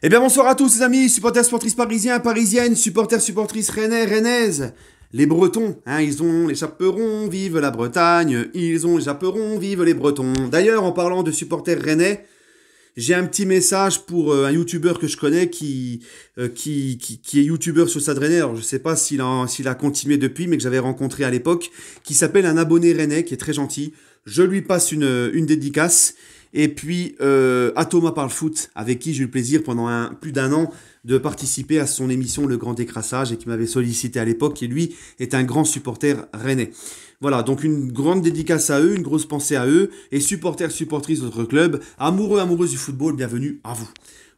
Eh bien bonsoir à tous les amis, supporters sportrices parisiens, parisiennes, supporters supportrices rennais, rennaises. Les Bretons, ils ont les chaperons, vive la Bretagne, ils ont les chaperons, vive les Bretons. D'ailleurs, en parlant de supporters rennais, j'ai un petit message pour un youtubeur que je connais qui est youtubeur sur Stade Rennais. Alors je sais pas s'il a continué depuis, mais que j'avais rencontré à l'époque, qui s'appelle un abonné rennais, qui est très gentil. Je lui passe une dédicace. Et puis à Thomas Parle Foot, avec qui j'ai eu le plaisir pendant plus d'un an de participer à son émission Le Grand Décrassage et qui m'avait sollicité à l'époque, qui lui est un grand supporter rennais. Voilà, donc une grande dédicace à eux, une grosse pensée à eux, et supporters, supportrices de notre club, amoureux, amoureuses du football, bienvenue à vous.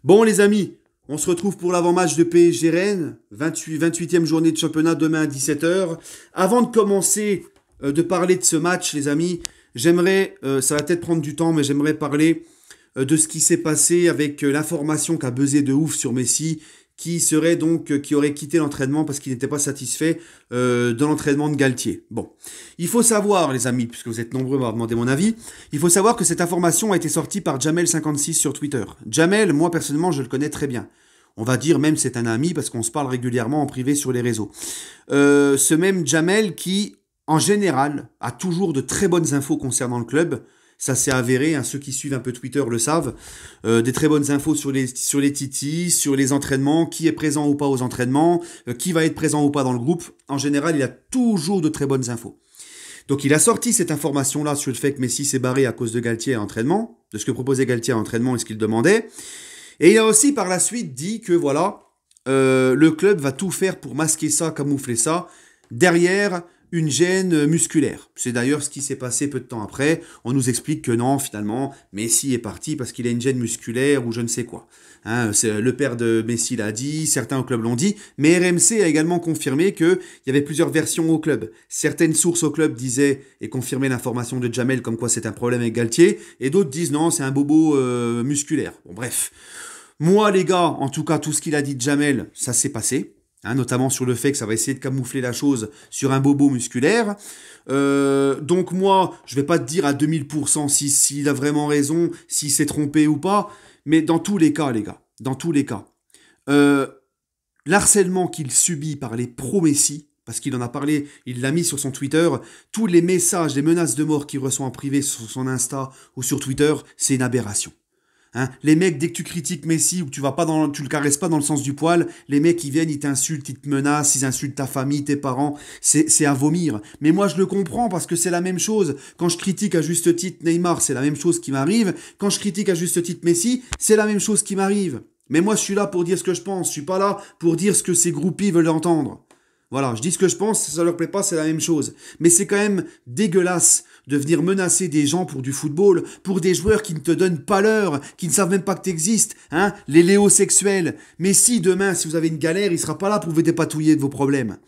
Bon les amis, on se retrouve pour l'avant-match de PSG Rennes, 28e journée de championnat demain à 17h. Avant de commencer de parler de ce match les amis, j'aimerais, ça va peut-être prendre du temps, mais j'aimerais parler de ce qui s'est passé avec l'information qu'a buzzé de ouf sur Messi, qui aurait quitté l'entraînement parce qu'il n'était pas satisfait de l'entraînement de Galtier. Bon, il faut savoir, les amis, puisque vous êtes nombreux à m'avoir demandé mon avis, il faut savoir que cette information a été sortie par Jamel56 sur Twitter. Jamel, moi personnellement, je le connais très bien. On va dire même c'est un ami parce qu'on se parle régulièrement en privé sur les réseaux. Ce même Jamel qui, en général, a toujours de très bonnes infos concernant le club. Ça s'est avéré, ceux qui suivent un peu Twitter le savent. Des très bonnes infos sur les titis, sur les entraînements, qui est présent ou pas aux entraînements, qui va être présent ou pas dans le groupe. En général, il a toujours de très bonnes infos. Donc il a sorti cette information-là sur le fait que Messi s'est barré à cause de Galtier à l'entraînement, de ce que proposait Galtier à l'entraînement et ce qu'il demandait. Et il a aussi par la suite dit que voilà, le club va tout faire pour masquer ça, camoufler ça, derrière une gêne musculaire. C'est d'ailleurs ce qui s'est passé peu de temps après. On nous explique que non, finalement, Messi est parti parce qu'il a une gêne musculaire ou je ne sais quoi. Le père de Messi l'a dit, certains au club l'ont dit, mais RMC a également confirmé qu'il y avait plusieurs versions au club. Certaines sources au club disaient et confirmaient l'information de Jamel comme quoi c'est un problème avec Galtier, et d'autres disent non, c'est un bobo musculaire. Bon bref. Moi les gars, en tout cas tout ce qu'il a dit de Jamel, ça s'est passé. Notamment sur le fait que ça va essayer de camoufler la chose sur un bobo musculaire. Donc moi, je vais pas te dire à 2000% s'il a vraiment raison, s'il s'est trompé ou pas, mais dans tous les cas, les gars, dans tous les cas, l'harcèlement qu'il subit par les pro-Messi, parce qu'il en a parlé, il l'a mis sur son Twitter, tous les messages, les menaces de mort qu'il reçoit en privé sur son Insta ou sur Twitter, c'est une aberration. Les mecs, dès que tu critiques Messi ou que tu le caresses pas dans le sens du poil, les mecs ils viennent, ils t'insultent, ils te menacent, ils insultent ta famille, tes parents, c'est à vomir. Mais moi je le comprends parce que c'est la même chose. Quand je critique à juste titre Neymar, c'est la même chose qui m'arrive. Quand je critique à juste titre Messi, c'est la même chose qui m'arrive. Mais moi je suis là pour dire ce que je pense, je suis pas là pour dire ce que ces groupies veulent entendre. Voilà, je dis ce que je pense, si ça leur plaît pas, c'est la même chose. Mais c'est quand même dégueulasse de venir menacer des gens pour du football, pour des joueurs qui ne te donnent pas l'heure, qui ne savent même pas que t'existes, les léosexuels. Mais si demain, si vous avez une galère, il sera pas là pour vous dépatouiller de vos problèmes.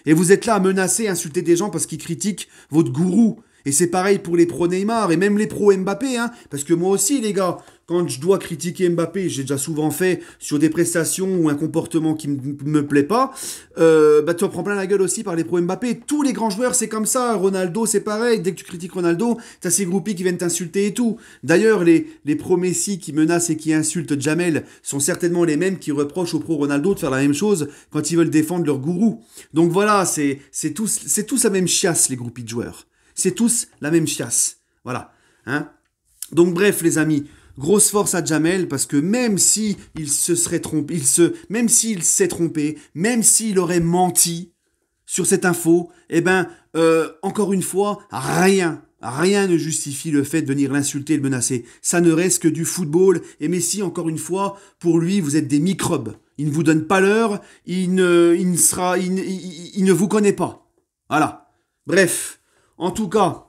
Et vous êtes là à menacer, insulter des gens parce qu'ils critiquent votre gourou. Et c'est pareil pour les pros Neymar et même les pros Mbappé, parce que moi aussi, les gars, quand je dois critiquer Mbappé, j'ai déjà souvent fait sur des prestations ou un comportement qui me plaît pas, tu en prends plein la gueule aussi par les pros Mbappé. Tous les grands joueurs, c'est comme ça. Ronaldo, c'est pareil. Dès que tu critiques Ronaldo, t'as ces groupies qui viennent t'insulter et tout. D'ailleurs, les pros Messi qui menacent et qui insultent Jamel sont certainement les mêmes qui reprochent aux pros Ronaldo de faire la même chose quand ils veulent défendre leur gourou. Donc voilà, c'est tous la même chiasse, les groupies de joueurs. C'est tous la même chiasse. Voilà. Donc bref, les amis, grosse force à Jamel, parce que même si il se serait trompé, même s'il s'est trompé, même s'il aurait menti sur cette info, encore une fois, rien ne justifie le fait de venir l'insulter et le menacer. Ça ne reste que du football. Et Messi, encore une fois, pour lui, vous êtes des microbes. Il ne vous donne pas l'heure, il ne vous connaît pas. Voilà. Bref. En tout cas,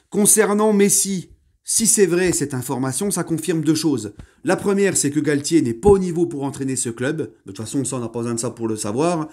concernant Messi, si c'est vrai cette information, ça confirme deux choses. La première, c'est que Galtier n'est pas au niveau pour entraîner ce club. De toute façon, ça, on n'a pas besoin de ça pour le savoir.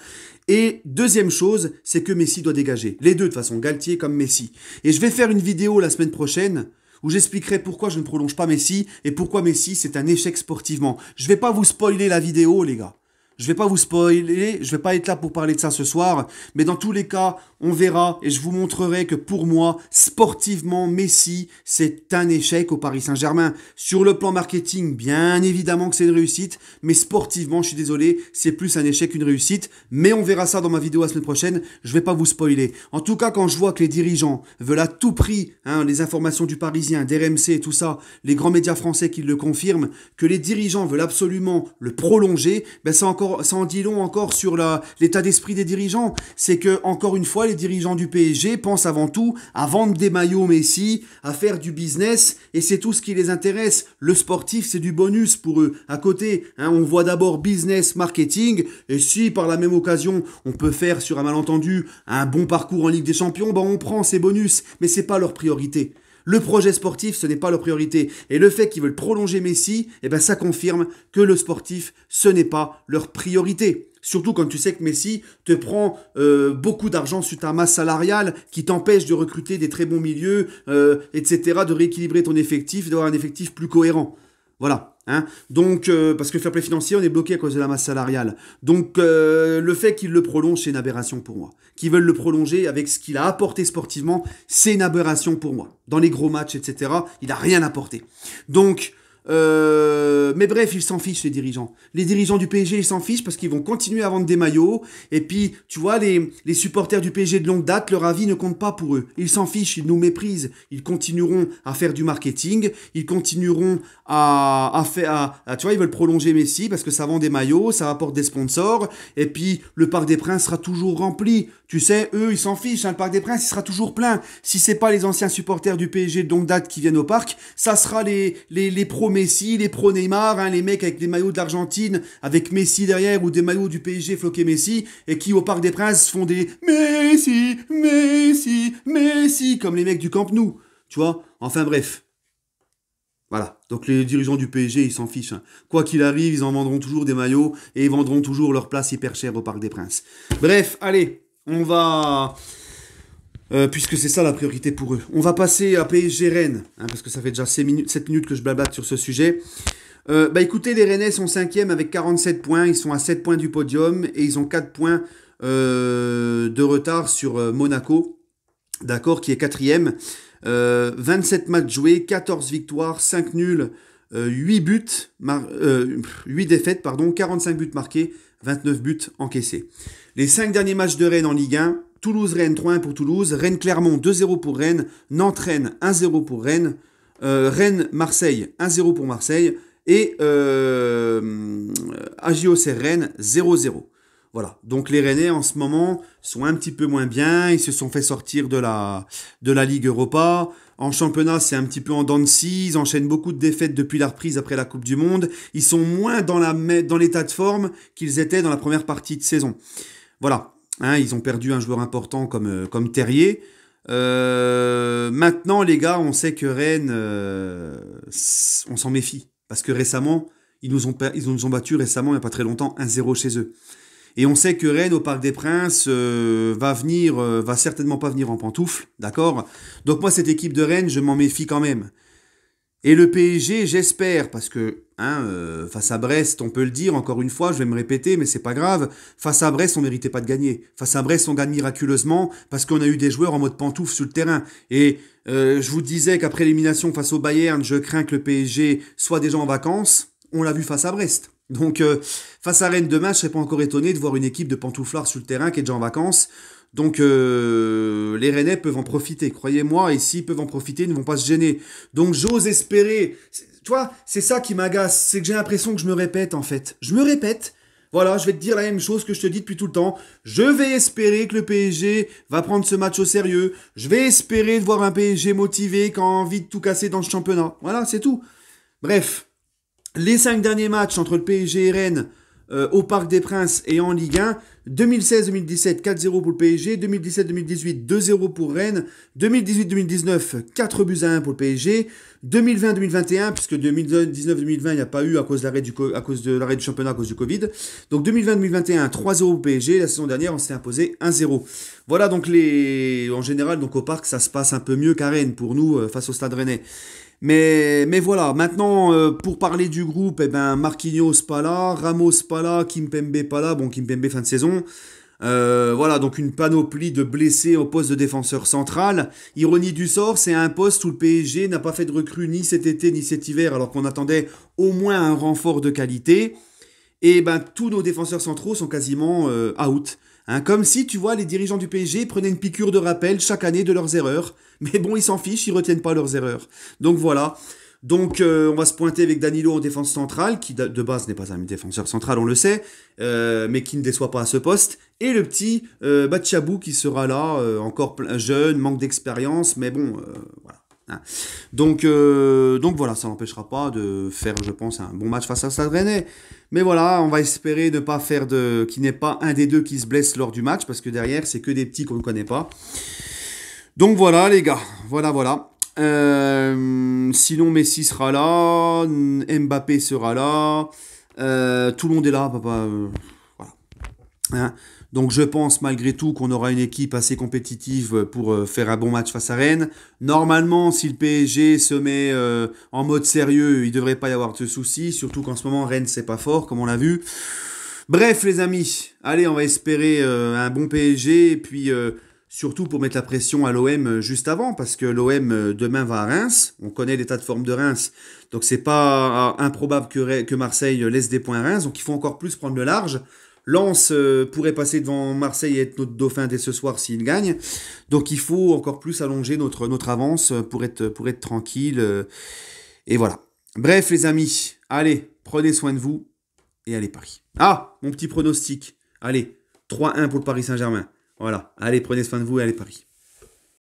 Et deuxième chose, c'est que Messi doit dégager. Les deux, de toute façon, Galtier comme Messi. Et je vais faire une vidéo la semaine prochaine où j'expliquerai pourquoi je ne prolonge pas Messi et pourquoi Messi, c'est un échec sportivement. Je vais pas vous spoiler la vidéo, les gars. Je vais pas vous spoiler, je vais pas être là pour parler de ça ce soir, mais dans tous les cas, on verra et je vous montrerai que pour moi, sportivement, Messi, c'est un échec au Paris Saint-Germain. Sur le plan marketing, bien évidemment que c'est une réussite, mais sportivement, je suis désolé, c'est plus un échec qu'une réussite, mais on verra ça dans ma vidéo la semaine prochaine, je vais pas vous spoiler. En tout cas, quand je vois que les dirigeants veulent à tout prix, les informations du Parisien, d'RMC et tout ça, les grands médias français qui le confirment, que les dirigeants veulent absolument le prolonger, ben ça en dit long encore sur l'état d'esprit des dirigeants. C'est que, encore une fois, les dirigeants du PSG pensent avant tout à vendre des maillots Messi, à faire du business, et c'est tout ce qui les intéresse. Le sportif, c'est du bonus pour eux. À côté, on voit d'abord business, marketing, et si par la même occasion, on peut faire sur un malentendu un bon parcours en Ligue des Champions, ben on prend ces bonus, mais c'est pas leur priorité. Le projet sportif, ce n'est pas leur priorité. Et le fait qu'ils veulent prolonger Messi, eh ben ça confirme que le sportif, ce n'est pas leur priorité. Surtout quand tu sais que Messi te prend beaucoup d'argent sur ta masse salariale qui t'empêche de recruter des très bons milieux, etc., de rééquilibrer ton effectif, d'avoir un effectif plus cohérent. Voilà. Donc, parce que le fair play financier, on est bloqué à cause de la masse salariale. Donc, le fait qu'ils le prolongent, c'est une aberration pour moi. Qu'ils veulent le prolonger avec ce qu'il a apporté sportivement, c'est une aberration pour moi. Dans les gros matchs, etc., il n'a rien apporté. Donc, mais bref, ils s'en fichent, les dirigeants. Les dirigeants du PSG, ils s'en fichent parce qu'ils vont continuer à vendre des maillots. Et puis, tu vois, les supporters du PSG de longue date, leur avis ne compte pas pour eux. Ils s'en fichent, ils nous méprisent. Ils continueront à faire du marketing. Ils continueront tu vois, ils veulent prolonger Messi parce que ça vend des maillots, ça apporte des sponsors. Et puis, le Parc des Princes sera toujours rempli. Tu sais, eux, ils s'en fichent. Le Parc des Princes, il sera toujours plein. Si c'est pas les anciens supporters du PSG de longue date qui viennent au parc, ça sera les pros Messi, les pros Neymar, les mecs avec des maillots de l'Argentine, avec Messi derrière, ou des maillots du PSG floqués Messi, et qui au Parc des Princes font des Messi, Messi, Messi, comme les mecs du Camp Nou, tu vois. Enfin bref. Voilà, donc les dirigeants du PSG, ils s'en fichent. Quoi qu'il arrive, ils en vendront toujours des maillots, et ils vendront toujours leur place hyper chère au Parc des Princes. Bref, allez, on va... puisque c'est ça la priorité pour eux. On va passer à PSG Rennes, parce que ça fait déjà 7 minutes que je blabate sur ce sujet. Écoutez, les Rennais sont 5e avec 47 points, ils sont à 7 points du podium, et ils ont 4 points de retard sur Monaco, d'accord, qui est 4e. 27 matchs joués, 14 victoires, 5 nuls, 8 défaites, 45 buts marqués, 29 buts encaissés. Les 5 derniers matchs de Rennes en Ligue 1, Toulouse-Rennes 3-1 pour Toulouse, Rennes-Clermont 2-0 pour Rennes, Nantes-Rennes 1-0 pour Rennes, Rennes-Marseille 1-0 pour Marseille et AJOC-Rennes 0-0. Voilà, donc les Rennais en ce moment sont un petit peu moins bien, ils se sont fait sortir de la Ligue Europa. En championnat, c'est un petit peu en dents de scie, ils enchaînent beaucoup de défaites depuis la reprise après la Coupe du Monde. Ils sont moins dans l'état de forme qu'ils étaient dans la première partie de saison. Voilà, ils ont perdu un joueur important comme Terrier. Maintenant, les gars, on sait que Rennes, on s'en méfie. Parce que récemment, ils nous ont battus récemment, il n'y a pas très longtemps, 1-0 chez eux. Et on sait que Rennes, au Parc des Princes, va certainement pas venir en pantoufles, d'accord? Donc moi, cette équipe de Rennes, je m'en méfie quand même. Et le PSG, j'espère, parce que face à Brest, on peut le dire, encore une fois, je vais me répéter, mais c'est pas grave, face à Brest, on méritait pas de gagner. Face à Brest, on gagne miraculeusement, parce qu'on a eu des joueurs en mode pantoufle sur le terrain. Et je vous disais qu'après l'élimination face au Bayern, je crains que le PSG soit déjà en vacances. On l'a vu face à Brest. Donc, face à Rennes demain, je ne serais pas encore étonné de voir une équipe de pantouflards sur le terrain qui est déjà en vacances. Donc, les Rennais peuvent en profiter, croyez-moi, et s'ils peuvent en profiter, ils ne vont pas se gêner. Donc, j'ose espérer... Tu vois, c'est ça qui m'agace, c'est que j'ai l'impression que je me répète, en fait. Je me répète. Voilà, je vais te dire la même chose que je te dis depuis tout le temps. Je vais espérer que le PSG va prendre ce match au sérieux. Je vais espérer de voir un PSG motivé qui a envie de tout casser dans ce championnat. Voilà, c'est tout. Bref. Les 5 derniers matchs entre le PSG et Rennes au Parc des Princes et en Ligue 1, 2016-2017, 4-0 pour le PSG, 2017-2018, 2-0 pour Rennes, 2018-2019, 4 buts à 1 pour le PSG, 2020-2021, puisque 2019-2020, il n'y a pas eu à cause de l'arrêt du championnat à cause du Covid. Donc 2020-2021, 3-0 pour le PSG, la saison dernière, on s'est imposé 1-0. Voilà donc en général, donc au Parc, ça se passe un peu mieux qu'à Rennes pour nous face au Stade Rennais. Mais voilà, maintenant, pour parler du groupe, eh ben, Marquinhos pas là, Ramos pas là, Kimpembe pas là. Bon, Kimpembe fin de saison. Voilà, donc une panoplie de blessés au poste de défenseur central. Ironie du sort, c'est un poste où le PSG n'a pas fait de recrue ni cet été ni cet hiver, alors qu'on attendait au moins un renfort de qualité. Et ben tous nos défenseurs centraux sont quasiment out. Hein, comme si, tu vois, les dirigeants du PSG prenaient une piqûre de rappel chaque année de leurs erreurs. Mais bon, ils s'en fichent, ils retiennent pas leurs erreurs. Donc voilà. Donc on va se pointer avec Danilo en défense centrale, qui de base n'est pas un défenseur central, on le sait, mais qui ne déçoit pas à ce poste. Et le petit Batchabou qui sera là, encore jeune, manque d'expérience, mais bon, voilà. Hein. Donc voilà, ça n'empêchera pas de faire, je pense, un bon match face à Stade Rennais. Mais voilà, on va espérer ne pas faire qu'il n'y ait pas un des deux qui se blesse lors du match, parce que derrière, c'est que des petits qu'on ne connaît pas. Donc voilà, les gars, voilà. Sinon, Messi sera là, Mbappé sera là, tout le monde est là, papa. Voilà. Hein. Donc je pense malgré tout qu'on aura une équipe assez compétitive pour faire un bon match face à Rennes. Normalement, si le PSG se met en mode sérieux, il ne devrait pas y avoir de soucis, surtout qu'en ce moment, Rennes, c'est pas fort, comme on l'a vu. Bref, les amis, allez, on va espérer un bon PSG, et puis surtout pour mettre la pression à l'OM juste avant, parce que l'OM demain va à Reims. On connaît l'état de forme de Reims, donc c'est pas improbable que Marseille laisse des points à Reims, donc il faut encore plus prendre le large. Lens pourrait passer devant Marseille et être notre dauphin dès ce soir s'il gagne. Donc il faut encore plus allonger notre avance pour être tranquille. Et voilà. Bref, les amis, allez, prenez soin de vous et allez Paris. Ah, mon petit pronostic. Allez, 3-1 pour le Paris Saint-Germain. Voilà. Allez, prenez soin de vous et allez Paris.